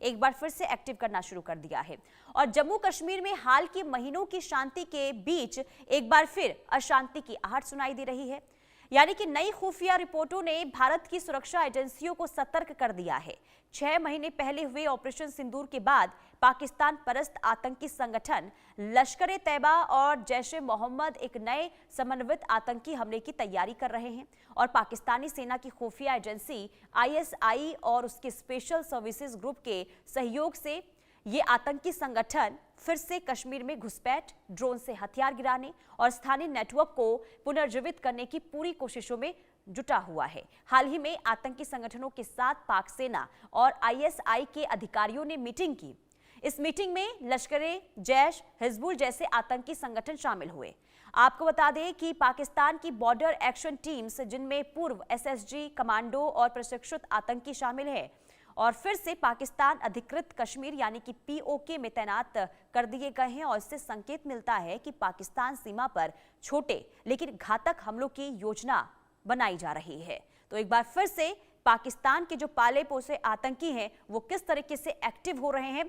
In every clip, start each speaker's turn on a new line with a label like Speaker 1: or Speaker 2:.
Speaker 1: एक बार फिर से एक्टिव करना शुरू कर दिया है और जम्मू कश्मीर में हाल के महीनों की शांति के बीच एक बार फिर अशांति की आहट सुनाई दे रही है। यानी कि नई खुफिया रिपोर्टों ने भारत की सुरक्षा एजेंसियों को सतर्क कर दिया है। 6 महीने पहले हुए ऑपरेशन सिंदूर के बाद पाकिस्तान परस्त आतंकी संगठन लश्कर-ए-तैयबा और जैश-ए-मोहम्मद एक नए समन्वित आतंकी हमले की तैयारी कर रहे हैं और पाकिस्तानी सेना की खुफिया एजेंसी आईएसआई और उसके स्पेशल सर्विसेज ग्रुप के सहयोग से ये आतंकी संगठन फिर से कश्मीर में घुसपैठ, ड्रोन से हथियार गिराने और स्थानीय नेटवर्क को पुनर्जीवित करने की पूरी कोशिशों में जुटा हुआ है। हाल ही में आतंकी संगठनों के साथ पाक सेना और आईएसआई के अधिकारियों ने मीटिंग की। इस मीटिंग में लश्कर-ए जैश, हिजबुल जैसे आतंकी संगठन शामिल हुए। आपको बता दें कि पाकिस्तान की बॉर्डर एक्शन टीम्स, जिनमें पूर्व एसएसजी कमांडो और प्रशिक्षित आतंकी शामिल है, और फिर से पाकिस्तान अधिकृत कश्मीर यानी कि पीओके में तैनात कर दिए गए हैं और इससे संकेत मिलता है कि पाकिस्तान सीमा पर छोटे लेकिन घातक हमलों की योजना बनाई जा रही है। तो एक बार फिर से पाकिस्तान के जो पाले पोसे आतंकी हैं वो किस तरीके से एक्टिव हो रहे हैं,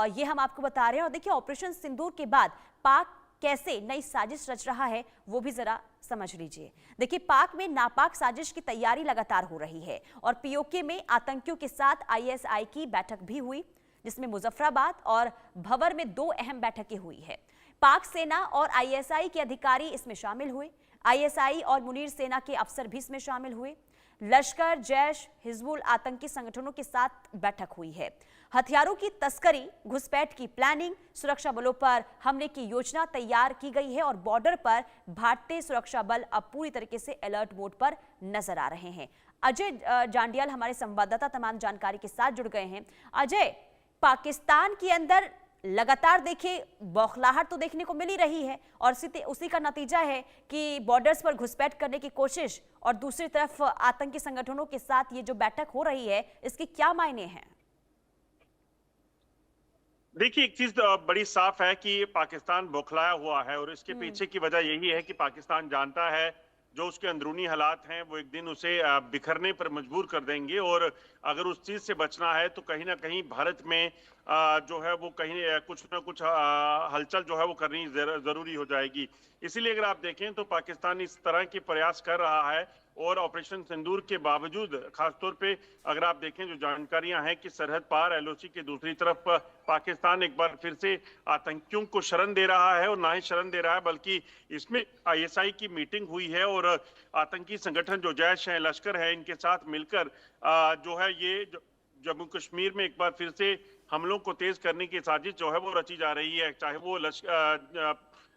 Speaker 1: ये हम आपको बता रहे हैं। और देखिए, ऑपरेशन सिंदूर के बाद पाक कैसे नई साजिश रच रहा है वो भी जरा समझ लीजिए। देखिए, पाक में नापाक साजिश की तैयारी लगातार हो रही है और पीओके में आतंकियों के साथ आईएसआई की बैठक भी हुई, जिसमें मुजफ्फराबाद और भवर में 2 अहम बैठकें हुई है। पाक सेना और आईएसआई के अधिकारी इसमें शामिल हुए। आईएसआई और मुनीर सेना के अफसर भी इसमें शामिल हुए। लश्कर, जैश, हिजबुल आतंकी संगठनों के साथ बैठक हुई है। हथियारों की तस्करी, घुसपैठ की प्लानिंग, सुरक्षा बलों पर हमले की योजना तैयार की गई है और बॉर्डर पर भारतीय सुरक्षा बल अब पूरी तरीके से अलर्ट मोड पर नजर आ रहे हैं। अजय जांडियाल हमारे संवाददाता तमाम जानकारी के साथ जुड़ गए हैं। अजय, पाकिस्तान के अंदर लगातार देखिए बौखलाहट तो देखने को मिल ही रही है और उसी का नतीजा है कि बॉर्डर्स पर घुसपैठ करने की कोशिश, और दूसरी तरफ आतंकी संगठनों के साथ ये जो बैठक हो रही है, इसके क्या मायने हैं?
Speaker 2: देखिए, एक चीज बड़ी साफ है कि पाकिस्तान बौखलाया हुआ है और इसके पीछे की वजह यही है कि पाकिस्तान जानता है जो उसके अंदरूनी हालात हैं वो एक दिन उसे बिखरने पर मजबूर कर देंगे और अगर उस चीज से बचना है तो कहीं ना कहीं भारत में जो है वो कहीं कुछ ना कुछ हलचल जो है वो करनी जरूरी हो जाएगी। इसीलिए अगर आप देखें तो पाकिस्तान इस तरह के प्रयास कर रहा है और ऑपरेशन सिंदूर के बावजूद, खासतौर पे अगर आप देखें जो जानकारियां हैं कि सरहद पार एलओसी की दूसरी तरफ पाकिस्तान एक बार फिर से आतंकियों को शरण दे रहा है, और ना ही शरण दे रहा है बल्कि इसमें आईएसआई की मीटिंग हुई है और आतंकी संगठन जो जैश है, लश्कर है, इनके साथ मिलकर जो है ये जम्मू कश्मीर में एक बार फिर से हमलों को तेज करने की साजिश जो है वो रची जा रही है। चाहे वो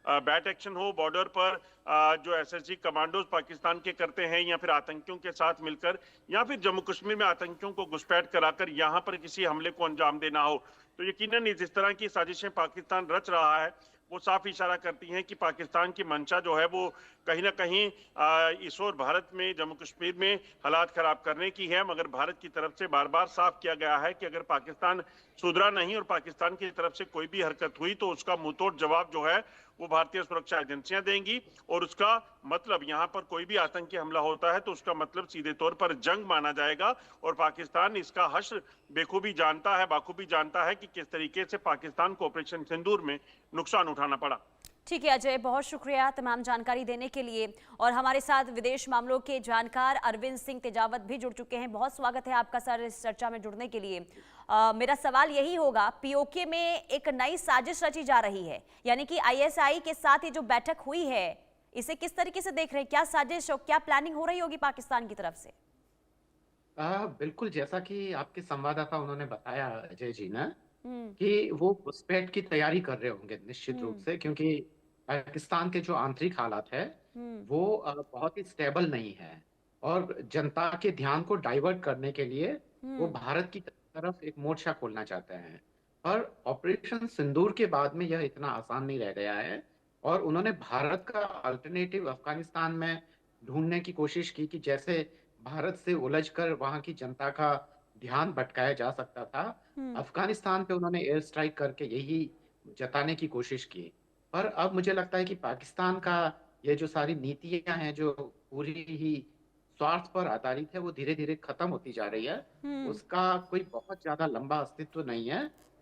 Speaker 2: बैट एक्शन हो बॉर्डर पर, जो एसएसजी कमांडोज पाकिस्तान के करते हैं, या फिर आतंकियों के साथ मिलकर, या फिर जम्मू कश्मीर में आतंकियों को घुसपैठ कराकर यहां पर किसी हमले को अंजाम देना हो, तो यकीनन जिस तरह की साजिशें पाकिस्तान रच रहा है वो साफ इशारा करती हैं कि पाकिस्तान की मंशा जो है वो कहीं ना कहीं इस ओर भारत में, जम्मू कश्मीर में हालात खराब करने की है। मगर भारत की तरफ से बार बार साफ किया गया है कि अगर पाकिस्तान सुधरा नहीं और पाकिस्तान की तरफ से कोई भी हरकत हुई तो उसका मुंहतोड़ जवाब जो है वो भारतीय सुरक्षा एजेंसियां देंगी, और उसका मतलब यहाँ पर कोई भी आतंकी हमला होता है तो उसका मतलब सीधे तौर पर जंग माना जाएगा। और पाकिस्तान इसका हश्र बेखूबी जानता है, बाखूबी जानता है कि किस तरीके से पाकिस्तान को ऑपरेशन सिंदूर में नुकसान उठाना पड़ा।
Speaker 1: ठीक है अजय, बहुत शुक्रिया तमाम जानकारी देने के लिए। और हमारे साथ विदेश मामलों के जानकार अरविंद सिंह तेजावत भी जुड़ चुके हैं। बहुत स्वागत है आपका सर इस चर्चा में जुड़ने के लिए। मेरा सवाल यही होगा, पीओके में एक नई साजिश रची जा रही है, यानी कि आईएसआई के साथ ये जो बैठक हुई है, इसे किस तरीके से देख रहे हैं? क्या साजिश और क्या प्लानिंग हो रही होगी पाकिस्तान की तरफ से?
Speaker 3: बिल्कुल, जैसा कि आपके संवाददाता उन्होंने बताया अजय जी ना,
Speaker 1: हम्म।
Speaker 3: कि वो घुसपैठ की तैयारी कर रहे होंगे निश्चित रूप
Speaker 1: हम्म।
Speaker 3: से, क्योंकि पाकिस्तान के जो आंतरिक हालात है
Speaker 1: हम्म।
Speaker 3: वो बहुत ही स्टेबल नहीं है, और जनता के ध्यान को डाइवर्ट करने के लिए वो
Speaker 1: हम्म।
Speaker 3: भारत की तरफ एक मोर्चा खोलना चाहते हैं। पर ऑपरेशन सिंदूर के बाद में यह इतना आसान नहीं रह गया है, और उन्होंने भारत का अल्टरनेटिव अफगानिस्तान में ढूंढने की कोशिश की कि जैसे भारत से उलझकर वहां की जनता का ध्यान भटकाया जा सकता था।
Speaker 1: हम्म।
Speaker 3: अफगानिस्तान पे उन्होंने एयर स्ट्राइक करके यही जताने की कोशिश की। पर अब मुझे लगता है कि पाकिस्तान का ये जो सारी नीतियां हैं जो पूरी ही स्वार्थ पर आधारित है वो धीरे धीरे खत्म होती जा रही है। उसका कोई बहुत ज्यादा लंबा अस्तित्व नहीं है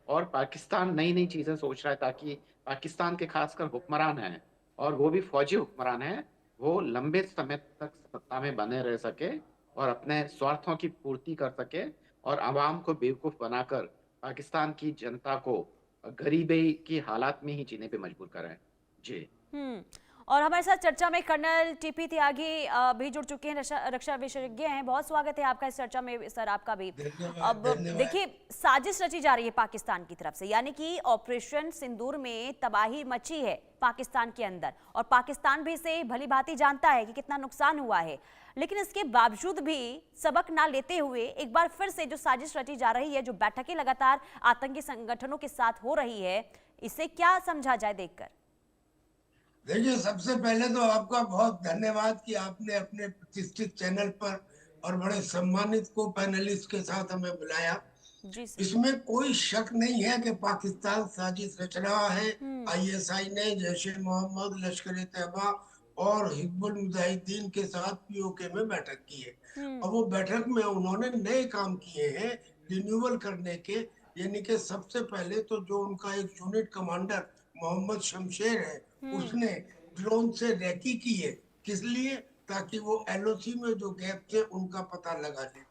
Speaker 3: और पाकिस्तान नई नई चीजें सोच रहा है ताकि पाकिस्तान के खासकर हुक्मरान हैं और वो भी फौजी हुक्मरान हैं, वो लंबे समय तक सत्ता में बने रह सके और अपने स्वार्थों की पूर्ति कर सके और आवाम को बेवकूफ बनाकर पाकिस्तान की जनता को गरीबी की हालात में ही जीने पे मजबूर करें। जी।
Speaker 1: और हमारे साथ चर्चा में कर्नल टीपी त्यागी भी जुड़ चुके हैं, रक्षा विशेषज्ञ हैं। बहुत स्वागत है आपका इस चर्चा में सर, आपका भी। अब देखिए, साजिश रची जा रही है पाकिस्तान की तरफ से, यानी कि ऑपरेशन सिंदूर में तबाही मची है पाकिस्तान के अंदर और पाकिस्तान भी इसे भली भांति जानता है कि कितना नुकसान हुआ है, लेकिन इसके बावजूद भी सबक ना लेते हुए एक बार फिर से जो साजिश रची जा रही है, जो बैठकें लगातार आतंकी संगठनों के साथ हो रही है, इसे क्या समझा जाए देखकर?
Speaker 4: देखिए, सबसे पहले तो आपका बहुत धन्यवाद कि आपने अपने प्रतिष्ठित चैनल पर और बड़े सम्मानित को पैनलिस्ट के साथ हमें बुलाया।
Speaker 1: जी सर।
Speaker 4: इसमें कोई शक नहीं है कि पाकिस्तान साजिश रच रहा है। आईएसआई ने जैश ए मोहम्मद, लश्कर ए तैयबा और हिजबुल मुजाहिदीन के साथ पीओके में बैठक की है और वो बैठक में उन्होंने नए काम किए हैं रिन्यूअल करने के। यानी कि सबसे पहले तो जो उनका एक यूनिट कमांडर मोहम्मद शमशेर है, उसने ड्रोन से रेकी की है। किस लिए? ताकि वो एलओसी में जो गैप थे उनका पता लगा ले।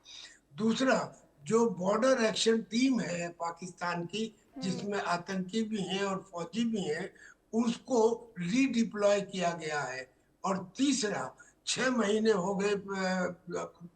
Speaker 4: दूसरा, जो बॉर्डर एक्शन टीम है पाकिस्तान की, जिसमें आतंकी भी हैं और फौजी भी हैं, उसको रीडिप्लॉय किया गया है। और तीसरा, 6 महीने हो गए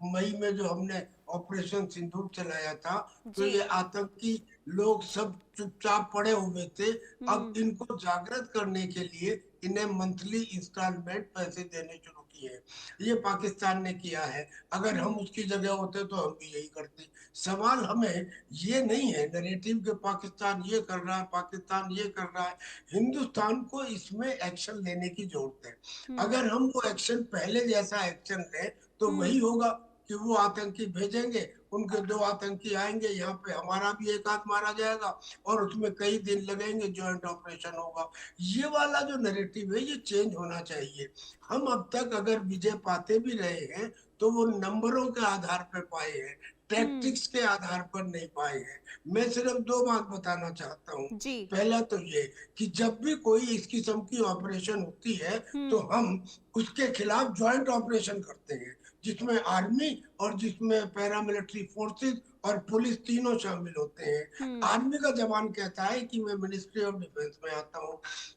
Speaker 4: मई में जो हमने ऑपरेशन सिंदूर चलाया था, तो ये आतंकी लोग सब चुपचाप पड़े हुए थे। अब इनको जागृत करने के लिए इन्हें मंथली इंस्टॉलमेंट पैसे देने शुरू किए। ये पाकिस्तान ने किया है। अगर हम उसकी जगह होते तो हम भी यही करते। सवाल हमें ये नहीं है नैरेटिव के पाकिस्तान ये कर रहा है, पाकिस्तान ये कर रहा है। हिंदुस्तान को इसमें एक्शन लेने की जरूरत है। अगर हम वो एक्शन पहले जैसा एक्शन ले तो वही होगा कि वो आतंकी भेजेंगे, उनके 2 आतंकी आएंगे, यहाँ पे हमारा भी एक आध मारा जाएगा और उसमें कई दिन लगेंगे, ज्वाइंट ऑपरेशन होगा। ये वाला जो नैरेटिव है ये चेंज होना चाहिए। हम अब तक अगर विजय पाते भी रहे हैं तो वो नंबरों के आधार पर पाए हैं, टैक्टिक्स के आधार पर नहीं पाए हैं। मैं सिर्फ 2 बात बताना चाहता हूँ। पहला तो ये कि जब भी कोई इस किस्म की ऑपरेशन होती है तो हम उसके खिलाफ ज्वाइंट ऑपरेशन करते हैं, जिसमें आर्मी और जिसमें पैरामिलिट्री फोर्सेस और पुलिस तीनों शामिल होते हैं। आर्मी का जवान कहता है कि मैं मिनिस्ट्री ऑफ डिफेंस में आता हूँ,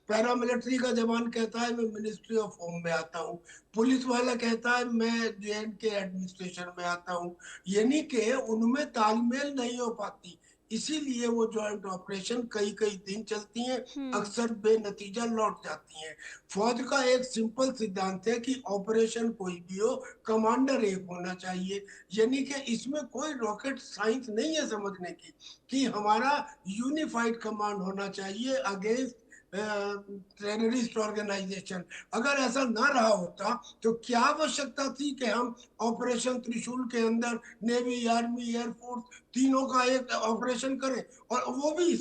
Speaker 4: पैरामिलिट्री का जवान कहता है मैं मिनिस्ट्री ऑफ होम में आता हूँ, पुलिस वाला कहता है मैं JNK एडमिनिस्ट्रेशन में आता हूँ। यानी कि उनमें तालमेल नहीं हो पाती, इसीलिए वो ज्वाइंट ऑपरेशन कई कई दिन चलती हैं, अक्सर बेनतीजा लौट जाती हैं। फौज का एक सिंपल सिद्धांत है कि ऑपरेशन कोई भी हो, कमांडर एक होना चाहिए। यानी कि इसमें कोई रॉकेट साइंस नहीं है समझने की कि हमारा यूनिफाइड कमांड होना चाहिए अगेंस्ट टेररिस्ट ऑर्गेनाइजेशन। अगर ऐसा ना रहा होता तो क्या आवश्यकता थी कि हम ऑपरेशन त्रिशूल के अंदर नेवी, आर्मी, एयरफोर्स तीनों का एक ऑपरेशन करें? और वो भी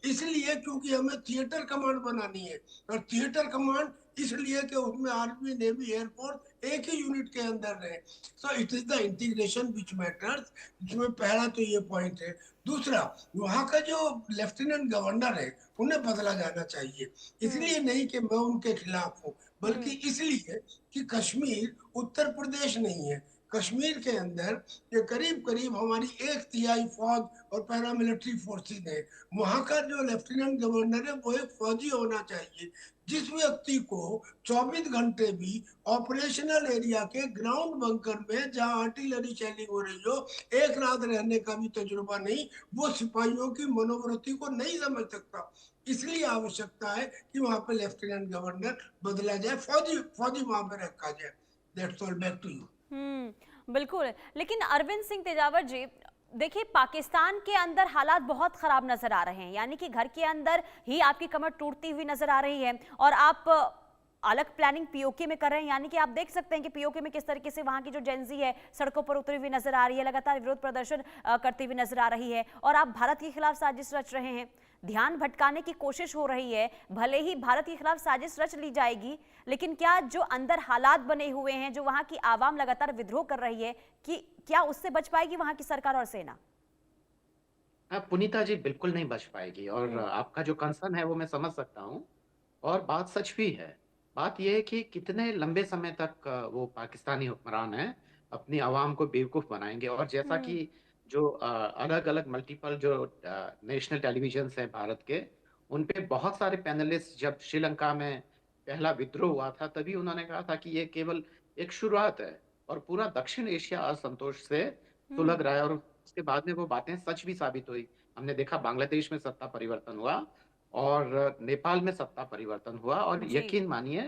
Speaker 4: इसलिए क्योंकि हमें थिएटर कमांड बनानी है। और थिएटर कमांड इसलिए कि उसमें आर्मी, नेवी, एयरफोर्स एक ही यूनिट के अंदर रहे। So it is the integration which matters. इसमें पहला तो ये पॉइंट है। दूसरा, वहां का जो लेफ्टिनेंट गवर्नर है उन्हें बदला जाना चाहिए। इसलिए नहीं कि मैं उनके खिलाफ हूँ, बल्कि इसलिए कि कश्मीर उत्तर प्रदेश नहीं है। कश्मीर के अंदर ये करीब करीब हमारी 1/3 फौज और पैरामिलिट्री फोर्सेज है। वहां का जो लेफ्टिनेंट गवर्नर है वो एक फौजी होना चाहिए। जिस व्यक्ति को 24 घंटे भी ऑपरेशनल एरिया के ग्राउंड बंकर में जहां आर्टिलरी शेलिंग हो रही हो, एक रात रहने का भी तजुर्बा नहीं, वो सिपाहियों की मनोवृत्ति को नहीं समझ सकता। इसलिए आवश्यकता है कि वहां पे लेफ्टिनेंट गवर्नर बदला जाए, फौजी वहां पे रखा जाए। That's all, back to you.
Speaker 1: बिल्कुल। लेकिन अरविंद सिंह तेजावत जी, देखिए, पाकिस्तान के अंदर हालात बहुत खराब नजर आ रहे हैं, यानी कि घर के अंदर ही आपकी कमर टूटती हुई नजर आ रही है और आप अलग प्लानिंग पीओके में कर रहे हैं, यानी कि आप देख सकते हैं कि पीओके में किस तरीके से वहां की जो जेनजी है सड़कों पर उतरी हुई नजर आ रही है, लगातार विरोध प्रदर्शन करती हुई नजर आ रही है, और आप भारत के खिलाफ साजिश रच रहे हैं। ध्यान भटकाने की कोशिश हो रही है। भले ही भारत के खिलाफ साजिश रच ली जाएगी, लेकिन क्या जो अंदर हालात बने हुए हैं, जो वहां की आवाम लगातार विद्रोह कर रही है, कि क्या उससे बच पाएगी वहां की सरकार और सेना?
Speaker 3: पुनीता जी, बिल्कुल नहीं बच पाएगी। और आपका जो कंसर्न है वो मैं समझ सकता हूँ, और बात सच भी है। बात यह है कि कितने लंबे समय तक वो पाकिस्तानी हुक्मरान हैं अपनी आवाम को बेवकूफ बनाएंगे। और जैसा
Speaker 1: हम्म।
Speaker 3: कि जो अलग अलग मल्टीपल जो नेशनल टेलीविजन हैं भारत के, उन पे बहुत सारे पैनलिस्ट जब श्रीलंका में पहला विद्रोह हुआ था तभी उन्होंने कहा था कि ये केवल एक शुरुआत है और पूरा दक्षिण एशिया असंतोष से
Speaker 1: हम्म।
Speaker 3: सुलग रहा है। और उसके बाद में वो बातें सच भी साबित हुई। हमने देखा बांग्लादेश में सत्ता परिवर्तन हुआ और नेपाल में सत्ता परिवर्तन हुआ, और
Speaker 1: जी।
Speaker 3: यकीन मानिए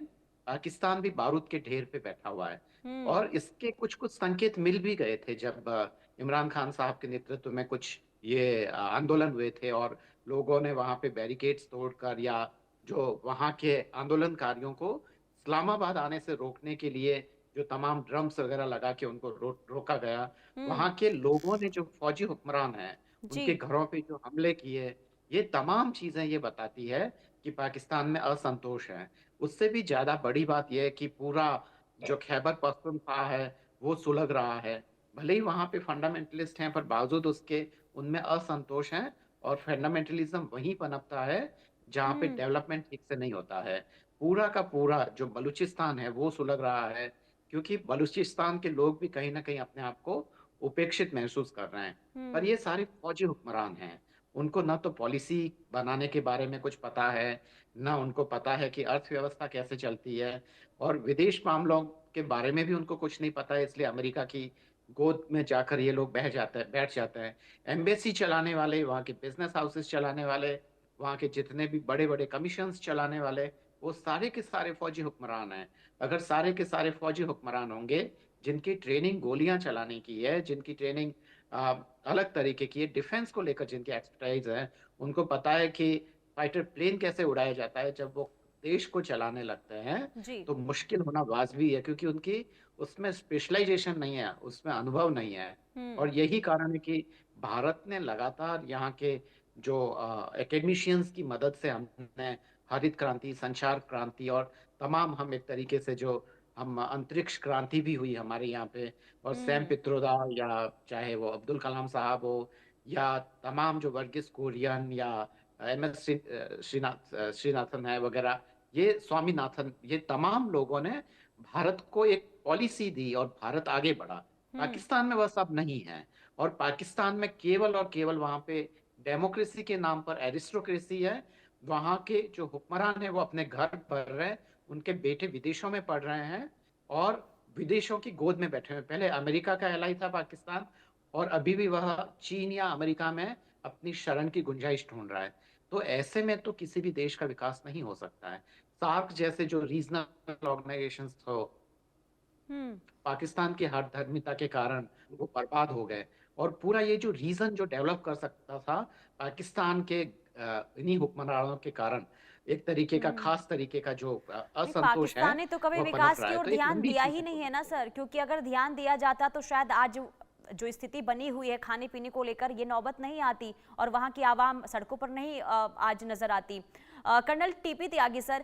Speaker 3: पाकिस्तान भी बारूद के ढेर पे बैठा हुआ है।
Speaker 1: हम्म।
Speaker 3: और इसके कुछ कुछ संकेत मिल भी गए थे जब इमरान खान साहब के नेतृत्व में कुछ ये आंदोलन हुए थे, और लोगों ने वहां पे बैरिकेड्स तोड़कर या जो वहां के आंदोलनकारियों को इस्लामाबाद आने से रोकने के लिए जो तमाम ड्रम्स वगैरह लगा के उनको रोका गया।
Speaker 1: हम्म।
Speaker 3: वहां के लोगों ने, जो फौजी हुक्मरान हैं,
Speaker 1: जी।
Speaker 3: उनके घरों पे जो हमले किए, ये तमाम चीजें ये बताती है कि पाकिस्तान में असंतोष है। उससे भी ज्यादा बड़ी बात यह है कि पूरा जो खैबर पख्तूनख्वा है वो सुलग रहा है। भले ही वहां पे फंडामेंटलिस्ट हैं, पर बावजूद उसके उनमें असंतोष है। और फंडामेंटलिज्म वहीं पनपता है जहाँ पे
Speaker 1: हम्म।
Speaker 3: डेवलपमेंट ठीक से नहीं होता है। पूरा का पूरा जो बलूचिस्तान है वो सुलग रहा है, क्योंकि बलूचिस्तान के लोग भी कहीं ना कहीं अपने आप को उपेक्षित महसूस कर रहे हैं। पर
Speaker 1: हम्म।
Speaker 3: ये सारे फौजी हुक्मरान हैं, उनको ना तो पॉलिसी बनाने के बारे में कुछ पता है, ना उनको पता है कि अर्थव्यवस्था कैसे चलती है, और विदेश मामलों के बारे में भी उनको कुछ नहीं पता है। इसलिए अमेरिका की गोद में जाकर ये लोग बैठ जाते हैं। एम्बेसी चलाने वाले, वहाँ के बिजनेस हाउसेस चलाने वाले, वहाँ के जितने भी बड़े बड़े कमीशंस चलाने वाले, वो सारे के सारे फौजी हुक्मरान हैं। अगर सारे के सारे फौजी हुक्मरान होंगे जिनकी ट्रेनिंग गोलियां चलाने की है, जिनकी ट्रेनिंग अलग तरीके की है, डिफेंस को लेकर जिनकी एक्सपर्टाइज है, उनको पता है कि फाइटर प्लेन कैसे उड़ाया जाता है, जब वो देश को चलाने लगते हैं
Speaker 1: जी।
Speaker 3: तो मुश्किल होना वाजबी है, क्योंकि उनकी उसमें स्पेशलाइजेशन नहीं है, उसमें अनुभव नहीं है।
Speaker 1: हम्म।
Speaker 3: और यही कारण है कि भारत ने लगातार यहाँ के जो एकेडमिशियंस की मदद से हमने हरित क्रांति, संचार क्रांति, और तमाम हम एक तरीके से जो हम अंतरिक्ष क्रांति भी हुई हमारे यहाँ पे, और सैम
Speaker 1: हम्म।
Speaker 3: पित्रोदा, या चाहे वो अब्दुल कलाम साहब हो, या तमाम जो वर्गीस कुरियन, या MS श्रीनाथन है वगैरह, ये स्वामीनाथन, ये तमाम लोगों ने भारत को एक पॉलिसी दी और भारत आगे बढ़ा।
Speaker 1: हम्म।
Speaker 3: पाकिस्तान में वह सब नहीं है। और पाकिस्तान में केवल और केवल वहां पे डेमोक्रेसी के नाम पर एरिस्टोक्रेसी है। वहां के जो हुक्मरान है वो अपने घर पढ़ रहे हैं, उनके बेटे विदेशों में पढ़ रहे हैं, और विदेशों की गोद में बैठे हुए। पहले अमेरिका का एलाई था पाकिस्तान, और अभी भी वह चीन या अमेरिका में अपनी शरण की गुंजाइश ढूंढ रहा है। तो ऐसे में तो किसी भी देश का विकास नहीं हो सकता है। सार्क जैसे जो रीजनल ऑर्गेनाइजेशंस हो,
Speaker 1: हम्म।
Speaker 3: पाकिस्तान की हर धर्मिता के कारण वो बर्बाद हो गए। और पूरा ये जो रीजन जो डेवलप कर सकता था पाकिस्तान के इन्हीं हुक्मरानों के कारण, एक तरीके का
Speaker 1: हम्म।
Speaker 3: खास तरीके का जो
Speaker 1: नहीं,
Speaker 3: असंतोष है
Speaker 1: पाकिस्तान ने तो कभी
Speaker 3: वह पनप
Speaker 1: विकास
Speaker 3: रहा
Speaker 1: की
Speaker 3: है।
Speaker 1: ओर
Speaker 3: तो एक
Speaker 1: ध्यान
Speaker 3: लंबी
Speaker 1: दिया
Speaker 3: चीज
Speaker 1: ही
Speaker 3: है
Speaker 1: नहीं
Speaker 3: वो।
Speaker 1: है ना सर, क्योंकि अगर ध्यान दिया जाता तो शायद आज जो स्थिति बनी हुई है खाने पीने को लेकर, ये नौबत नहीं आती और वहां की आवाम सड़कों पर नहीं आज नजर आती। कर्नल टीपी त्यागी सर,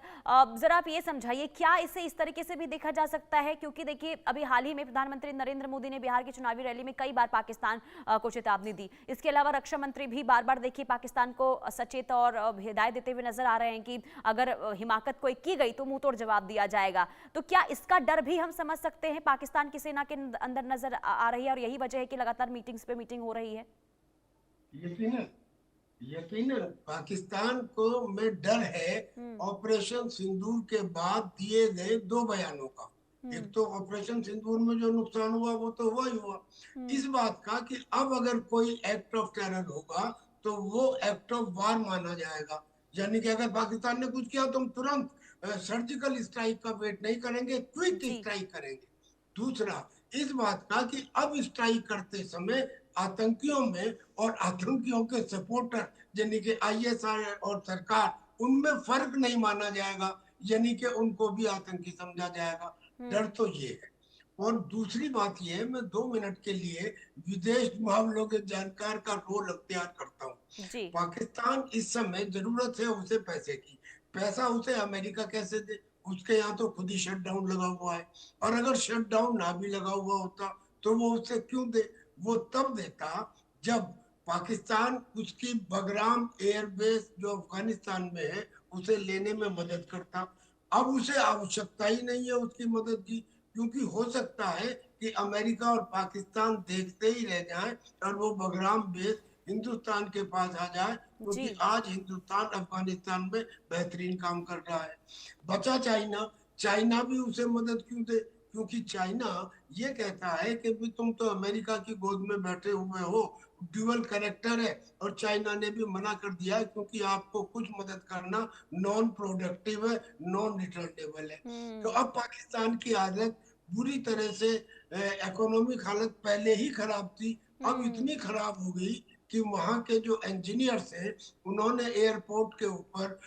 Speaker 1: जरा आप ये समझाइए, क्या इसे इस तरीके से भी देखा जा सकता है, क्योंकि देखिए अभी हाल ही में प्रधानमंत्री नरेंद्र मोदी ने बिहार की चुनावी रैली में कई बार पाकिस्तान को चेतावनी दी। इसके अलावा रक्षा मंत्री भी बार बार देखिए पाकिस्तान को सचेत और हिदायत देते हुए नजर आ रहे हैं कि अगर हिमाकत कोई की गई तो मुंह तोड़ जवाब दिया जाएगा। तो क्या इसका डर भी हम समझ सकते हैं पाकिस्तान की सेना के अंदर नजर आ रही है, और यही वजह है कि लगातार मीटिंग्स पे मीटिंग हो रही है?
Speaker 4: यकीनन यकीनन पाकिस्तान को में डर है ऑपरेशन सिंदूर के बाद दिए गए दो बयानों का। एक तो ऑपरेशन सिंदूर में जो नुकसान हुआ वो तो हुआ ही हुआ, इस बात का कि अब अगर कोई एक्ट ऑफ टेरर होगा तो वो एक्ट ऑफ वार माना जाएगा। यानी कि अगर पाकिस्तान ने कुछ किया तो हम तुरंत सर्जिकल स्ट्राइक का वेट नहीं करेंगे, क्विक
Speaker 1: जी।
Speaker 4: स्ट्राइक करेंगे। दूसरा, इस बात का कि अब स्ट्राइक करते समय आतंकियों में और आतंकियों के सपोर्टर यानी कि ISI और सरकार, उनमें फर्क नहीं माना जाएगा यानी कि उनको भी आतंकी समझा जाएगा। डर तो ये है। और दूसरी बात ये है, मैं 2 मिनट के लिए विदेश मामलों के जानकार का रोल अख्तियार करता हूँ।
Speaker 1: जी।
Speaker 4: पाकिस्तान इस समय जरूरत है उसे पैसे की। पैसा उसे अमेरिका कैसे दे? उसके यहाँ तो खुद ही शटडाउन लगा हुआ है। और अगर शटडाउन ना भी लगा हुआ होता तो वो उसे क्यों दे? वो तब देता जब पाकिस्तान उसकी बगराम एयरबेस जो अफगानिस्तान में है उसे लेने में मदद करता। अब उसे आवश्यकता ही नहीं है उसकी मदद की, क्योंकि हो सकता है कि अमेरिका और पाकिस्तान देखते ही रह जाएं और वो बगराम बेस हिंदुस्तान के पास आ जाए,
Speaker 1: जी।
Speaker 4: क्योंकि आज हिंदुस्तान अफगानिस्तान में बेहतरीन काम कर रहा है। बचा चाइना। चाइना भी उसे मदद क्यों दे? क्योंकि चाइना ये कहता है कि भी तुम तो अमेरिका की गोद में बैठे हुए हो, ड्यूअल कैरेक्टर है। और चाइना ने भी मना कर दिया है, क्योंकि आपको कुछ मदद करना नॉन प्रोडक्टिव है, नॉन रिटर्नेबल है। तो अब पाकिस्तान की हालत बुरी तरह से, इकोनॉमिक हालत पहले ही खराब थी, अब इतनी खराब हो गई कि वहां के जो इंजीनियर्स हैं उन्होंने एयरपोर्ट के ऊपर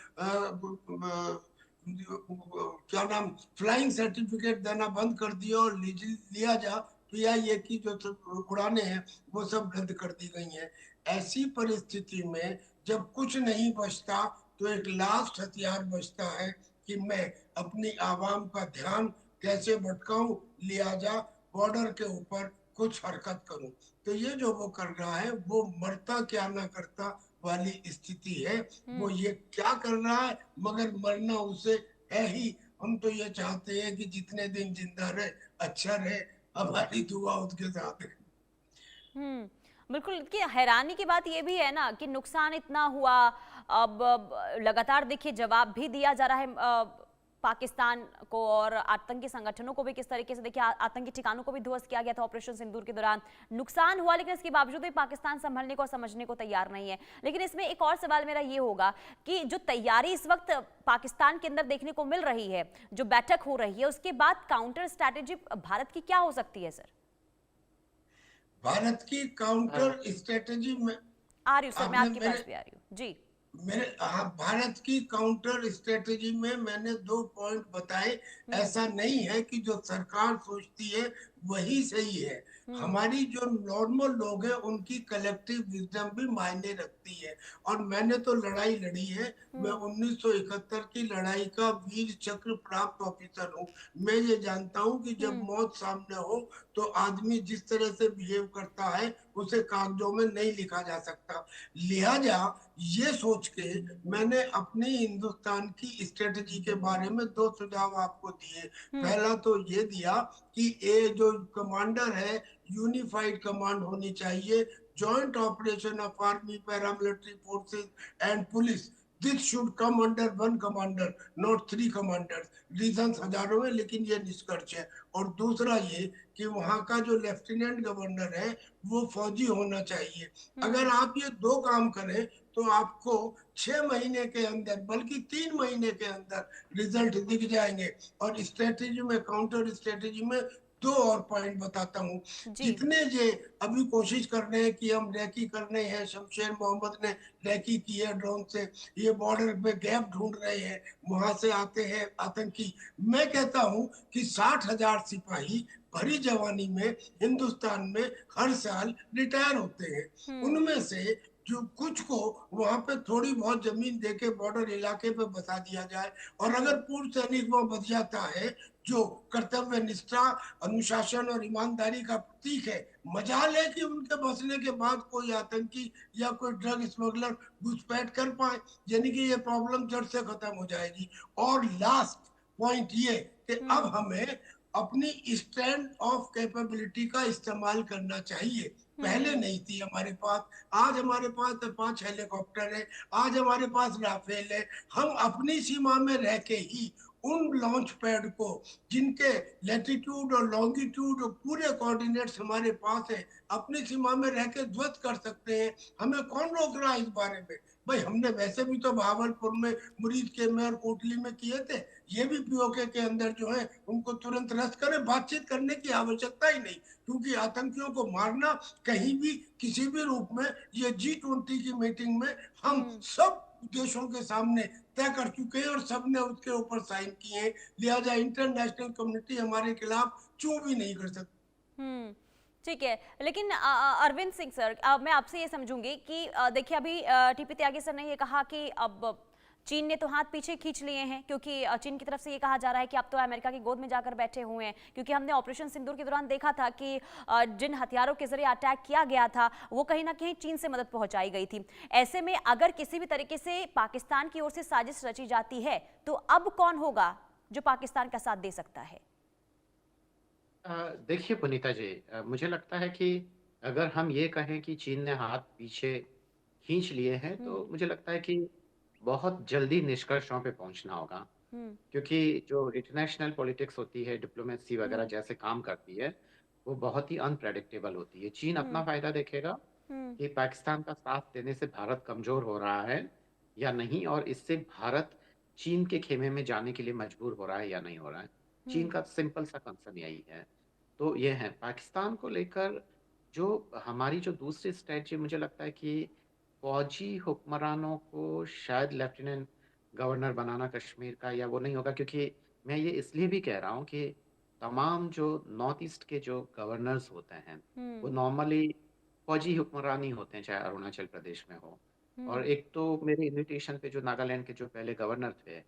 Speaker 4: क्या नाम फ्लाइंग सर्टिफिकेट देना बंद कर दिया, और लिया जा पीआईए की जो उड़ाने हैं वो सब रद्द कर दी गई हैं। ऐसी परिस्थिति में जब कुछ नहीं बचता तो एक लास्ट हथियार बचता है कि मैं अपनी आवाम का ध्यान कैसे भटकाऊं, लिहाजा बॉर्डर के ऊपर कुछ हरकत करूं। तो ये जो वो कर रहा है वो मरता क्या ना करता वाली स्थिति है। वो ये क्या कर रहा है, मगर मरना उसे है ही। हम तो ये चाहते हैं कि जितने दिन जिंदा रहे अच्छा रहे, हमारी दुआ उसके साथ है।
Speaker 1: बिल्कुल। कि हैरानी की बात ये भी है ना कि नुकसान इतना हुआ, अब लगातार देखिए जवाब भी दिया जा रहा है पाकिस्तान को, और आतंकी संगठनों को भी किस तरीके से देखिए आतंकी ठिकानों को भी ध्वस्त किया गया था ऑपरेशन सिंदूर के दौरान। नुकसान हुआ, लेकिन इसके बावजूद भी पाकिस्तान संभलने को और समझने को तैयार नहीं है। लेकिन इसमें एक और सवाल मेरा ये होगा कि जो तैयारी इस वक्त पाकिस्तान के अंदर देखने को मिल रही है, जो बैठक हो रही है, उसके बाद काउंटर स्ट्रैटेजी भारत की क्या हो सकती है सर?
Speaker 4: भारत की काउंटर स्ट्रेटेजी में
Speaker 1: आ रही हूँ सर, मैं
Speaker 4: आपने
Speaker 1: आपके
Speaker 4: मेरे
Speaker 1: पास भी आ रही हूँ जी।
Speaker 4: मेरे हाँ, भारत की काउंटर स्ट्रेटेजी में मैंने 2 पॉइंट बताए। ऐसा नहीं है कि जो सरकार सोचती है वही सही है। हमारी जो नॉर्मल लोग हैं उनकी कलेक्टिव विजडम भी मायने रखती है। और मैंने तो लड़ाई लड़ी है। मैं 1971 की लड़ाई का वीर चक्र प्राप्त ऑफिसर हूँ। मैं ये जानता हूँ कि जब मौत सामने हो तो आदमी जिस तरह से बिहेव करता है उसे कागजों में नहीं लिखा जा सकता। लिहाजा ये सोच के मैंने अपनी हिंदुस्तान की स्ट्रेटजी के बारे में 2 सुझाव आपको दिए। पहला तो ये दिया कि ये जो कमांडर है यूनिफाइड कमांड होनी चाहिए, joint operation of army, paramilitary forces and police. This should come under one commander, not 3 commanders. Reason हजारों में, लेकिन ये निष्कर्ष है। और दूसरा ये कि वहां का जो लेफ्टिनेंट गवर्नर है वो फौजी होना चाहिए। अगर आप ये 2 काम करें तो आपको 6 महीने के अंदर, बल्कि 3 महीने के अंदर रिजल्ट दिख जाएंगे। और स्ट्रेटेजी में, काउंटर स्ट्रेटेजी में 2 और पॉइंट बताता हूँ।
Speaker 1: जी।
Speaker 4: जितने ये अभी कोशिश कर रहे हैं कि हम रैकी करने हैं, शमशेर मोहम्मद ने रैकी की है ड्रोन से, ये बॉर्डर पे गैप ढूंढ रहे हैं, वहां से आते हैं आतंकी। मैं कहता हूँ कि 60,000 सिपाही भरी जवानी में हिंदुस्तान में हर साल रिटायर होते हैं। उनमें से जो कुछ को वहां पे थोड़ी बहुत जमीन देके बॉर्डर इलाके पे बसा दिया जाए, और अगर पूर्व सैनिक वो बच जाता है जो कर्तव्य निष्ठा, अनुशासन और ईमानदारी का प्रतीक है, मजाल है कि उनके बसने के बाद कोई आतंकी या कोई ड्रग स्मगलर घुसपैठ कर पाए, यानी कि ये प्रॉब्लम जड़ से खत्म हो जाएगी। और लास्ट पॉइंट ये कि अब हमें अपनी स्टैंड ऑफ कैपेबिलिटी का इस्तेमाल करना चाहिए। पहले नहीं थी हमारे पास, आज हमारे पास 5 हेलीकॉप्टर है, आज हमारे पास राफेल है। हम अपनी सीमा में रह के ही उन लॉन्च पैड को, जिनके लैटिट्यूड और लॉन्गिट्यूड और पूरे कोऑर्डिनेट्स हमारे पास है, अपनी सीमा में रह के ध्वस्त कर सकते हैं। हमें कौन रोक रहा है इस बारे में? भाई हमने वैसे भी तो भावलपुर में, मुरीद के में और कोटली में किए थे। ये भी पीओके के अंदर जो है उनको तुरंत रद्द करें, बातचीत करने की आवश्यकता ही नहीं। क्योंकि आतंकियों को मारना कहीं भी किसी भी रूप में, ये G20 की मीटिंग में हम सब देशों के सामने तय कर चुके हैं और सबने उसके ऊपर साइन किए हैं। लिहाजा इंटरनेशनल कम्युनिटी हमारे खिलाफ चू भी नहीं कर सकती।
Speaker 1: ठीक है, लेकिन अरविंद सिंह सर, मैं आपसे ये समझूंगी कि देखिए अभी टीपी त्यागी सर ने ये कहा कि अब चीन ने तो हाथ पीछे खींच लिए हैं, क्योंकि चीन की तरफ से ये कहा जा रहा है कि आप तो अमेरिका की गोद में जाकर बैठे हुए हैं, क्योंकि हमने ऑपरेशन सिंदूर के दौरान देखा था कि जिन हथियारों के जरिए अटैक किया गया था वो कहीं ना कहीं चीन से मदद पहुंचाई गई थी। ऐसे में अगर किसी भी तरीके से पाकिस्तान की ओर से साजिश रची जाती है तो अब कौन होगा जो पाकिस्तान का साथ दे सकता है?
Speaker 3: देखिए पुनीता जी, मुझे लगता है कि अगर हम ये कहें कि चीन ने हाथ पीछे खींच लिए हैं, तो मुझे लगता है कि बहुत जल्दी निष्कर्षों पे पहुंचना होगा।
Speaker 1: हम्म।
Speaker 3: क्योंकि जो इंटरनेशनल पॉलिटिक्स होती है, डिप्लोमेसी वगैरह
Speaker 1: हम्म।
Speaker 3: जैसे काम करती है, वो बहुत ही अनप्रेडिक्टेबल होती है। चीन अपना
Speaker 1: हम्म।
Speaker 3: फायदा देखेगा
Speaker 1: हम्म।
Speaker 3: कि पाकिस्तान का साथ देने से भारत कमजोर हो रहा है या नहीं, और इससे भारत चीन के खेमे में जाने के लिए मजबूर हो रहा है या नहीं हो रहा है। चीन
Speaker 1: हम्म।
Speaker 3: का सिंपल सा कंसर्न यही है। तो ये है पाकिस्तान को लेकर जो हमारी जो दूसरी स्ट्रेटजी, मुझे लगता है कि फौजी हुक्मरानों को शायद लेफ्टिनेंट गवर्नर बनाना कश्मीर का, या वो नहीं होगा, क्योंकि मैं ये इसलिए भी कह रहा हूँ कि तमाम जो नॉर्थ ईस्ट के जो गवर्नर्स होते हैं, वो
Speaker 1: हम्म।
Speaker 3: नॉर्मली फौजी हुक्मरान ही होते हैं, चाहे अरुणाचल प्रदेश में हो। और
Speaker 1: हम्म।
Speaker 3: एक तो मेरे इनविटेशन पे जो नागालैंड के जो पहले गवर्नर थे,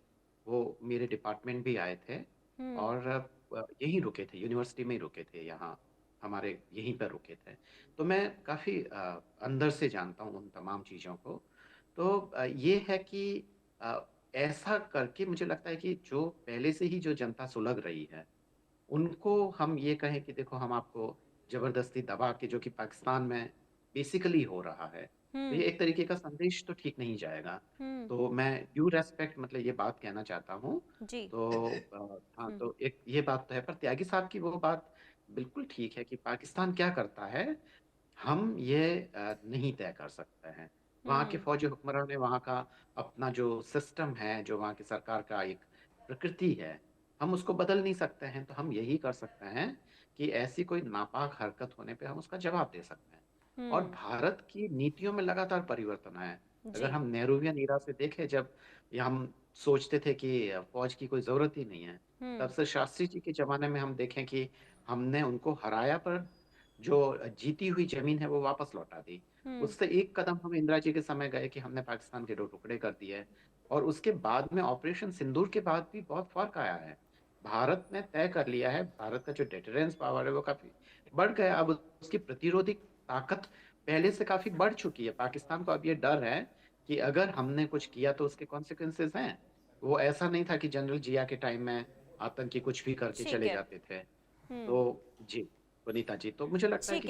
Speaker 3: वो मेरे डिपार्टमेंट भी आए थे,
Speaker 1: हम्म।
Speaker 3: और यहीं रुके थे, यूनिवर्सिटी में ही रुके थे, यहाँ हमारे यहीं पर रुके थे। तो मैं काफ़ी अंदर से जानता हूँ उन तमाम चीज़ों को। तो ये है कि अ, ऐसा करके मुझे लगता है कि जो पहले से ही जो जनता सुलग रही है, उनको हम ये कहें कि देखो हम आपको जबरदस्ती दबा के, जो कि पाकिस्तान में बेसिकली हो रहा है, तो ये
Speaker 1: हम्म।
Speaker 3: एक तरीके का संदेश तो ठीक नहीं जाएगा।
Speaker 1: हम्म।
Speaker 3: तो मैं ड्यू रेस्पेक्ट मतलब ये बात कहना चाहता हूँ।
Speaker 1: जी।
Speaker 3: तो हाँ,
Speaker 1: हम्म।
Speaker 3: तो एक ये बात तो है, पर त्यागी साहब की वो बात बिल्कुल ठीक है कि पाकिस्तान क्या करता है, हम ये नहीं तय कर सकते हैं। वहाँ के
Speaker 1: हम्म।
Speaker 3: फौजी हुक्मरान ने वहाँ का अपना जो सिस्टम है, जो वहाँ की सरकार का एक प्रकृति है, हम उसको बदल नहीं सकते हैं। तो हम यही कर सकते हैं कि ऐसी कोई नापाक हरकत होने पे हम उसका जवाब दे सकते हैं। और
Speaker 1: हम्म।
Speaker 3: भारत की नीतियों में लगातार परिवर्तन है। अगर
Speaker 1: जी।
Speaker 3: हम नेहरूवियन ईरा से देखें, जब ये हम सोचते थे कि फौज की कोई जरूरत ही नहीं है, तब
Speaker 1: हम्म।
Speaker 3: से शास्त्री जी के जमाने में हम देखें कि हमने उनको हराया, पर जो जीती हुई जमीन है वो वापस लौटा दी।
Speaker 1: हम्म।
Speaker 3: उससे एक कदम हम इंदिरा जी के समय गए कि हमने पाकिस्तान के दो टुकड़े कर दिए। और उसके बाद में ऑपरेशन सिंदूर के बाद भी बहुत फर्क आया है। भारत ने तय कर लिया है, भारत का जो डिटरेंस पावर है वो काफी बढ़ गया। अब उसकी प्रतिरोधी ताकत पहले से काफी बढ़ चुकी है। पाकिस्तान को अब ये डर है कि अगर हमने कुछ किया तो उसके कॉन्सिक्वेंसेस हैं। वो ऐसा नहीं था कि जनरल जिया के टाइम में आतंकी कुछ भी करके
Speaker 1: ठीक
Speaker 3: चले
Speaker 1: है।
Speaker 3: जाते थे।
Speaker 1: हम्म।
Speaker 3: तो जी, वनीता जी, तो मुझे लगता है
Speaker 1: ठीक
Speaker 3: कि